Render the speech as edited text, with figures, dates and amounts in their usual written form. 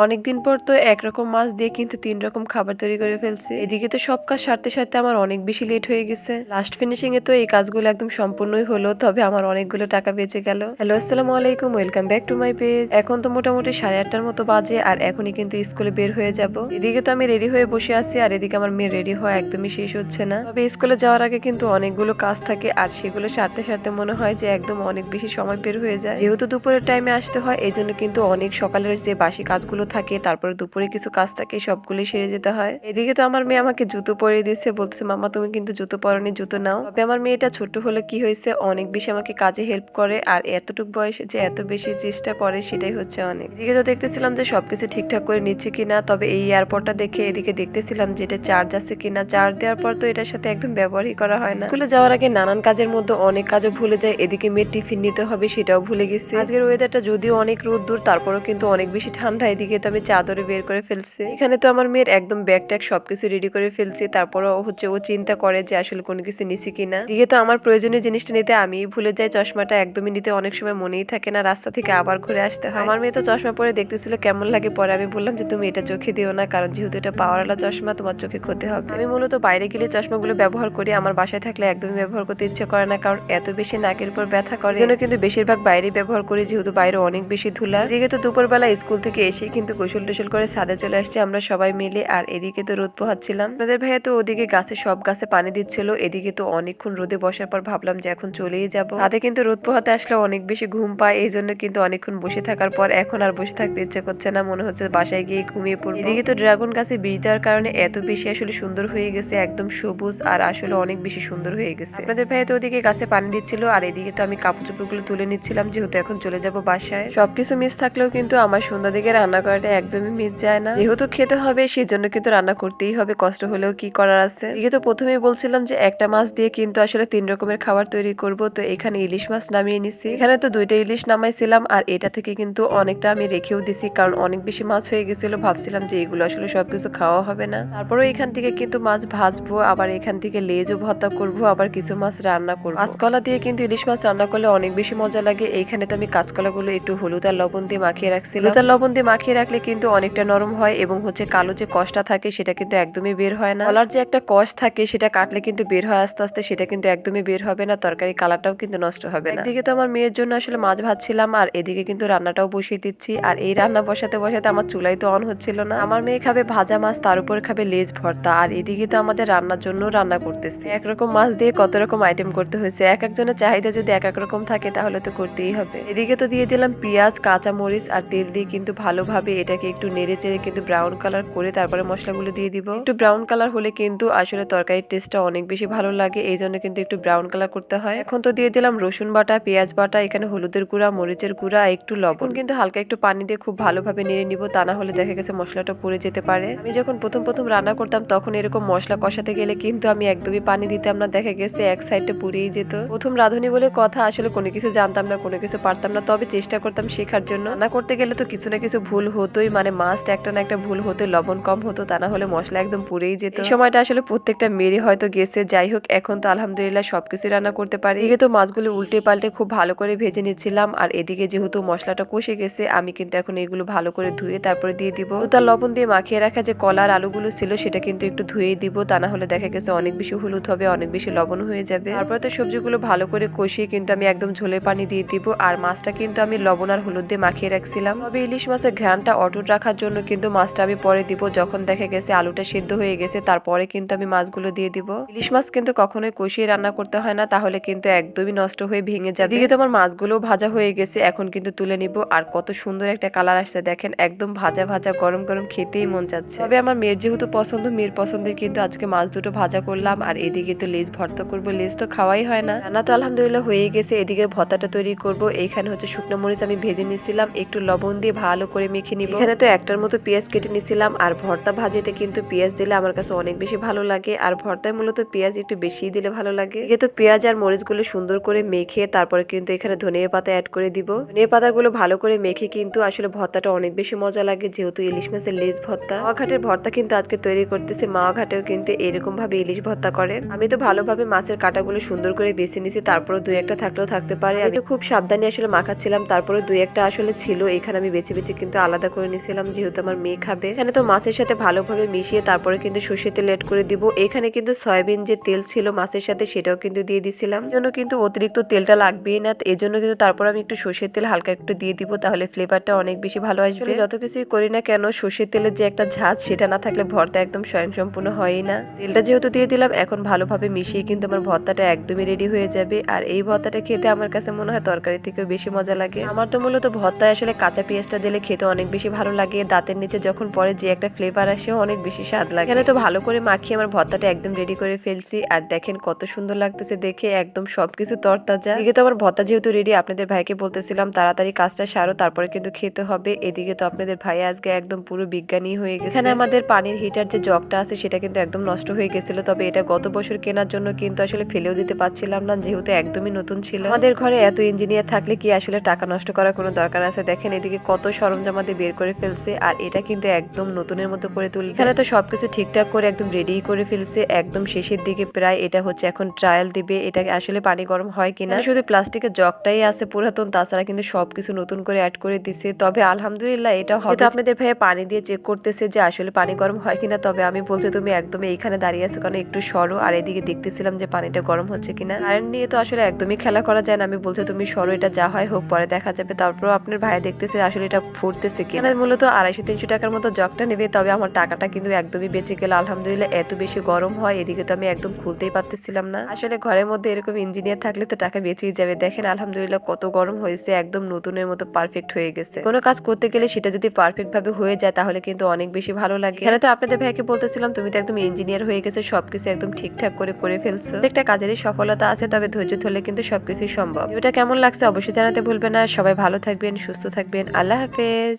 অনেকদিন পর তো একরকম মাছ দিয়ে কিন্তু ৩ রকম খাবার তৈরি করে ফেলছি। এদিকে তো সব কাজ সারতে সারতে আমার অনেক বেশি লেট হয়ে গেছে। লাস্ট ফিনিশিং এ তো এই কাজগুলো একদম সম্পূর্ণই হলো, তবে আমার অনেকগুলো টাকা বেঁচে গেল। হ্যালো, আসসালামু আলাইকুম, welcome back to my page. এখন তো মোটামুটি 8:30টার মতো বাজে, আর এখনই কিন্তু স্কুলে বের হয়ে যাব। এদিকে তো আমি রেডি হয়ে বসে আছি, আর এদিকে আমার মেয়ে রেডি হওয়া একদমই শেষ হচ্ছে না। তবে স্কুলে যাওয়ার আগে কিন্তু অনেকগুলো কাজ থাকে, আর সেগুলো সারতে সারতে মনে হয় যে একদম অনেক বেশি সময় বের হয়ে যায়। যেহেতু দুপুরের টাইমে আসতে হয়, এই জন্য কিন্তু অনেক সকালের যে বাসি কাজগুলো থাকে, তারপরে দুপুরে কিছু কাজ থাকে, সবগুলো সেরে যেতে হয়। এদিকে তো আমার মেয়ে আমাকে জুতো পরিয়ে দিচ্ছে, বলতেছে মামা তুমি কিন্তু জুতো পরনি, জুতো নাও। তবে আমার মেয়েটা ছোট হলে কি হয়েছে, অনেক বেশি আমাকে কাজে হেল্প করে, আর এতটুকু বয়সে যে এত বেশি চেষ্টা করে সেটাই হচ্ছে অনেক। এদিকে তো দেখতেছিলাম যে সবকিছু ঠিকঠাক করে নিচ্ছে কিনা, তবে এই এয়ারপোর্টটা দেখে এদিকে দেখতেছিলাম যে এটা চার্জ আছে কিনা। চার্জ দেওয়ার পর তো এটার সাথে একদম ব্যবহারই করা হয় না। স্কুলে যাওয়ার আগে নানান কাজের মধ্যে অনেক কাজও ভুলে যায়। এদিকে মেয়ের টিফিন নিতে হবে সেটাও ভুলে গেছি। আজকের ওয়েদারটা যদিও অনেক রোদ্দুর, তারপরেও কিন্তু অনেক বেশি ঠান্ডা। এদিকে তো আমি চাদরে বের করে ফেলছি। এখানে তো আমার মেয়ের একদম ব্যাগ ট্যাগ সবকিছু রেডি করে ফেলছি, তারপরে ও চিন্তা করে যে আসলে কোনো কিছু নিছি কিনা। এদিকে তো আমার প্রয়োজনীয় জিনিসটা নিতে আমি ভুলে যাই, চশমাটা একদমই নিতে অনেক সময় মনেই থাকে না, রাস্তা থেকে আবার ঘুরে আসতে হয়। আমার মেয়ে তো চশমা পরে দেখতেছিল কেমন লাগে, পরে আমি বললাম যে তুমি এটা চোখে দিও না, কারণ যেহেতু এটা পাওয়ারওয়ালা চশমা, তোমার চোখে ক্ষতি হবে। আমি মূলত বাইরে গেলে চশমাগুলো ব্যবহার করি, আমার বাসায় থাকলে একদমই ব্যবহার করতে ইচ্ছে করে না, কারণ এত বেশি নাকের উপর ব্যথা করে। এজন্য কিন্তু বেশিরভাগ বাইরে ব্যবহার করি, যেহেতু বাইরে অনেক বেশি ধুলা। এদিকে তো দুপুরবেলা স্কুল থেকে এসে কিন্তু গোসল টোসল করে ছাদে চলে আসছি আমরা সবাই মিলে, আর এদিকে তো রোদ পোহাচ্ছিলাম। আপনাদের ভাইয়া তো ওদিকে সব গাছে পানি দিচ্ছিল। এদিকে তো অনেকক্ষণ রোদে বসার পর ভাবলাম যে এখন চলেই যাব। ছাদে কিন্তু রোদ পোহাতে আসলে অনেক বেশি ঘুম পায়, এই জন্য কিন্তু অনেকক্ষণ বসে থাকার পর এখন আর বসে থাকতে ইচ্ছে করছে না, মনে হচ্ছে বাসায় গিয়ে ঘুমিয়ে পড়বো। এদিকে তো ড্রাগন গাছে বীজ দেওয়ার কারণে এত বেশি আসলে সুন্দর হয়ে গেছে, একদম সবুজ, আর আসলে অনেক বেশি সুন্দর হয়ে গেছে। আপনাদের ভাইয়া তো ওদিকে গাছে পানি দিচ্ছিল, আর এদিকে তো আমি কাপড় চোপড় গুলো তুলে নিচ্ছিলাম, যেহেতু এখন চলে যাব বাসায়। সবকিছু মিস থাকলেও কিন্তু আমার সন্ধ্যা দিকে রান্না করাটা একদমই মিস যায় না, যেহেতু খেতে হবে সেই জন্য কিন্তু রান্না করতেই হবে, কষ্ট হলেও কি করার আছে। এদিকে তো প্রথমেই বলছিলাম যে একটা মাছ দিয়ে কিন্তু আসলে 3 রকমের খাবার তৈরি করব, তো এখানে ইলিশ মাছ নামিয়ে নিছি। এখানে তো 2টা ইলিশ নামাইছিলাম, আর এটা থেকে কিন্তু অনেকটা আমি রেখেও দিছি, কারণ অনেক বেশি মাছ হয়ে গেছিল, ভাবছিলাম যে এগুলো আসলে সবকিছু খাওয়া হবে না। তারপরে এখান থেকে কিন্তু মাছ ভাজবো, আবার এখান থেকে লেজও ভর্তা করব, আবার কিছু মাছ রান্না করবো। কাঁচকলা দিয়ে কিন্তু ইলিশ মাছ রান্না করলে অনেক বেশি মজা লাগে। এইখানে তো আমি কাঁচকলা গুলো একটু হলুদ আর লবণ দিয়ে মাখিয়ে রাখছি। হলুদ আর লবণ দিয়ে মাখিয়ে রাখলে কিন্তু অনেকটা নরম হয়, এবং কালো যে কষটা থাকে সেটা কিন্তু একদমই বের হয় না। কলার যে একটা কষ থাকে সেটা কাটলে কিন্তু বের হয় আস্তে আস্তে, সেটা কিন্তু একদমই বের হবে না, তরকারি কালারটাও কিন্তু নষ্ট হবে না। এদিকে তো আমার মেয়ের জন্য আসলে মাছ ভাজছিলাম, আর এদিকে কিন্তু রান্নাটাও বসিয়ে দিচ্ছি, আর এই রান্না বসাতে বসাতে আমার চুলাই তো অন হচ্ছিল না। আমার মেয়ে খাবে ভাজা মাছ, তার উপর খাবে লেজ ভর্তা, আর এদিকে তো আমাদের রান্নার জন্য রান্না করতেছি। একরকম মাছ দিয়ে কত রকম আইটেম করতে হয়েছে, এক একজনের চাহিদা যদি এক এক রকম থাকে তাহলে তো করতেই হবে। এদিকে তো দিয়ে দিলাম পেঁয়াজ, কাঁচা মরিচ আর তেল দিয়ে কিন্তু ভালোভাবে এটাকে একটু নেড়ে চেড়ে কিন্তু ব্রাউন কালার করে তারপরে মশলাগুলো দিয়ে দিব। একটু ব্রাউন কালার হলে কিন্তু আসলে তরকারির টেস্টটা অনেক বেশি ভালো লাগে, এই জন্য কিন্তু একটু ব্রাউন কালার করতে হয়। এখন তো দিয়ে দিলাম রসুন বাটা, পেঁয়াজ বাটা, এখানে হলুদের গুঁড়া, মরিচের গুঁড়া, একটু লবণ, কিন্তু হালকা একটু পানি দিয়ে খুব ভালোভাবে নেড়ে নিব, তা না হলে দেখা গেছে মশলাটা পুড়ে যেতে পারে। আমি যখন প্রথম প্রথম রান্না করতাম তখন এরকম মশলা কষাতে গেলে কিন্তু আমি একদমই পানি দিতাম না, দেখা গেছে এক সাইডটা পুড়েই যেত। প্রথম রাঁধুনি বলে কথা, আসলে কোনো কিছু জানতাম না, কোনো কিছু পারতাম না, তবে চেষ্টা করতাম শেখার জন্য। রান্না করতে গেলে তো কিছু না কিছু ভুল হতোই, মানে মাস্ট একটা না একটা ভুল হতো, লবণ কম হতো, তা না হলে মশলা একদম পুড়েই যেত। এই সময়টা আসলে প্রত্যেকটা মেরে হয়তো গেছে, যাই হোক এখন তো আলহামদুলিল্লাহ সবকিছু রান্না করতে পারি। এদিকে তো মাছগুলো উল্টে পাল্টে খুব ভালো করে ভেজে নিচ্ছিলাম, আর এদিকে যেহেতু মশলাটা কষে গেছে আমি কিন্তু এখন এগুলো ভালো করে ধুয়ে তারপরে দিয়ে দিব। তার লবণ দিয়ে মাখিয়ে রাখা যে কলার আলুগুলো ছিল সেটা কিন্তু একটু ধুয়ে দিব, তা না হলে দেখা গেছে অনেক বেশি হলুদ হবে, অনেক বেশি লবণ হয়ে যাবে। তারপরে তো সবজিগুলো ভালো করে কষিয়ে কিন্তু আমি একদম ঝোলে পানি দিয়ে দিব, আর মাছটা কিন্তু আমি লবণ আর হলুদ দিয়ে মাখিয়ে রাখছিলাম। তবে ইলিশ মাছের ঘ্রাণটা অটুট রাখার জন্য কিন্তু মাছটা আমি পরে দিব, যখন দেখা গেছে আলুটা সিদ্ধ হয়ে গেছে তারপরে কিন্তু আমি মাছগুলো দিয়ে দিব। ইলিশ মাছ কিন্তু কখনোই কষিয়ে রান্না করতে হয় না, তাহলে কিন্তু একদমই নষ্ট হয়ে ভেঙে যাবে। এদিকে তো আমার মাছগুলো ভাজা হয়ে গেছে, এখন কিন্তু তুলে নিব, আর কত সুন্দর একটা কালার আসছে দেখেন, একদম ভাজা ভাজা গরম গরম খেতেই মন যাচ্ছে। তবে আমার মেয়ের যেহেতু পছন্দ, মেয়ের পছন্দের কিন্তু আজকে মাছ দুটো ভাজা করলাম, আর এদিকে তো লেজ ভর্তা করবো, লেজ তো খাওয়াই হয় না। রান্না তো আলহামদুলিল্লাহ হয়ে গেছে, এদিকে ভর্তাটা তৈরি করব। এইখানে শুকনো মরিচ আমি ভেজে নিয়েছিলাম, একটু লবণ দিয়ে ভালো করে মেখে নিব। এখানে তো একটার মতো পেঁয়াজ কেটে নিয়েছিলাম, আর ভর্তা ভাজিতে কিন্তু পেঁয়াজ দিলে আমার কাছে অনেক বেশি ভালো লাগে, আর ভর্তায় মূলত পেঁয়াজ একটু বেশি দিলে ভালো লাগে। যেহেতু পেঁয়াজ আর মরিচগুলো সুন্দর করে মেখে তারপরে কিন্তু এখানে ধনিয়া পাতা অ্যাড করে দিব। ধনিয়া পাতাগুলো ভালো করে মেখে কিন্তু আসলে ভর্তাটা অনেক বেশি মজা লাগে, যেহেতু ইলিশ মাছের লেজ ভর্তা। মাওয়া ঘাটের ভর্তা কিন্তু আজকে তৈরি করতেছে, মাওয়া ঘাটেও কিন্তু এরকম ভাবে ইলিশ ভর্তা করে। আমি তো ভালোভাবে মাছের কাটাগুলো সুন্দর করে বেছে নিছি, তারপরে দুই একটা থাকলেও থাকতে পারে। আমি তো খুব সাবধানে আসলে মাখাচ্ছিলাম, তারপরে দুই একটা আসলে ছিল, এখানে আমি বেছে বেছে কিন্তু আলাদা আলাদা করে নিয়েছিলাম যেহেতু আমার মেয়ে খাবে। এখানে তো মাছের সাথে ভালোভাবে মিশিয়ে তারপরে কিন্তু সর্ষের তেল এড করে দিব। এখানে কিন্তু সয়াবিন যে তেল ছিল মাছের সাথে সেটাও কিন্তু দিয়ে দিছিলাম, জন্য কিন্তু অতিরিক্ত তেলটা লাগবেই না, এই জন্য কিন্তু তারপর আমি একটু সর্ষের তেল হালকা একটু দিয়ে দিব, তাহলে ফ্লেভারটা অনেক বেশি ভালো আসবে। যত কিছুই করি না কেন সর্ষের তেলের যে একটা ঝাঁজ সেটা না থাকলে ভর্তা একদম স্বয়ংসম্পূর্ণ হয়ই না। তেলটা যেহেতু দিয়ে দিলাম এখন ভালোভাবে মিশিয়ে কিন্তু আমার ভর্তাটা একদমই রেডি হয়ে যাবে। আর এই ভর্তাটা খেতে আমার কাছে মনে হয় তরকারি থেকেও বেশি মজা লাগে। আমার তো মূলত ভর্তায় আসলে কাঁচা পেঁয়াজটা দিলে খেতে অনেক বেশি ভালো লাগে, দাঁতের নিচে যখন পরে যে একটা ফ্লেভার আসে অনেক বেশি স্বাদ লাগে। এখানে তো ভালো করে মাখিয়ে আমার ভর্তাটা একদম রেডি করে ফেলছি, আর দেখেন কত সুন্দর লাগতেছে দেখে, একদম সবকিছু তরতাজা। এদিকে তো আমার ভর্তা যেহেতু রেডি, আপনাদের ভাইকে বলতেছিলাম তাড়াতাড়ি কাজটা সারো তারপরে কিন্তু খেতে হবে। এদিকে তো আপনাদের ভাই আজকে একদম পুরো বিজ্ঞানী হয়ে গেছে। এখানে আমাদের পানির হিটার যে জগটা আছে সেটা কিন্তু একদম নষ্ট হয়ে গেছিল, তবে এটা গত বছর কেনার জন্য কিন্তু আসলে ফেলেও দিতে পারছিলাম না যেহেতু একদমই নতুন ছিল। আমাদের ঘরে এত ইঞ্জিনিয়ার থাকলে কি আসলে টাকা নষ্ট করার কোনো দরকার আছে? দেখেন এদিকে কত সরঞ্জাম আমাদের বের করে ফেলছে, আর এটা কিন্তু একদম নতুনের মতো করে তুলি। এখানে তো সবকিছু ঠিকঠাক করে একদম রেডি করে ফেলছে, একদম শেষের দিকে প্রায়। এটা হচ্ছে এখন ট্রায়াল দিবে এটা আসলে পানি গরম হয় কিনা। শুধু প্লাস্টিকের জগটাই আছে পুরাতন, তাছাড়া কিন্তু সবকিছু নতুন করে অ্যাড করে দিছে। তবে আলহামদুলিল্লাহ এটা হবে। আপনাদের ভাইয়া পানি দিয়ে চেক করতেছে যে আসলে পানি গরম হয় কিনা, তবে আমি বলছি তুমি একদম এইখানে দাঁড়িয়ে আছো কারণ একটু সরো, আর এদিকে দেখতেছিলাম যে পানিটা গরম হচ্ছে কিনা। কারেন্ট নিয়ে তো আসলে একদমই খেলা করা যায় না, আমি বলছি তুমি সরো, এটা যা হয় হোক পরে দেখা যাবে। তারপর আপনার ভাইয়া দেখতেছে আসলে এটা ফুটতেছে কিনা। মূলত 250-300 টাকার মতো জগটা নেবে, তবে আমার টাকাটা কিন্তু একদমই বেঁচে গেল আলহামদুলিল্লাহ। এত বেশি গরম হয় এদিকে তো আমি একদম খুলতেই পারতেছিলাম না। আসলে ঘরের মধ্যে এরকম ইঞ্জিনিয়ার থাকলে তো টাকা বেঁচেই যাবে। দেখেন আলহামদুলিল্লাহ কত গরম হয়েছে, একদম নতুনের মতো পারফেক্ট হয়ে গেছে। কোনো কাজ করতে গেলে সেটা যদি পারফেক্ট ভাবে হয়ে যায় তাহলে কিন্তু অনেক বেশি ভালো লাগে। এখানে তো আপনাদের ভাইকে বলতেছিলাম তুমি তো একদম ইঞ্জিনিয়ার হয়ে গেছো, সবকিছু একদম ঠিকঠাক করে ফেলছো। একটা কাজেরই সফলতা আছে, তবে ধৈর্য ধরলে কিন্তু সবকিছুই সম্ভব। এটা কেমন লাগছে অবশ্যই জানাতে ভুলবেন না। সবাই ভালো থাকবেন, সুস্থ থাকবেন, আল্লাহ হাফেজ।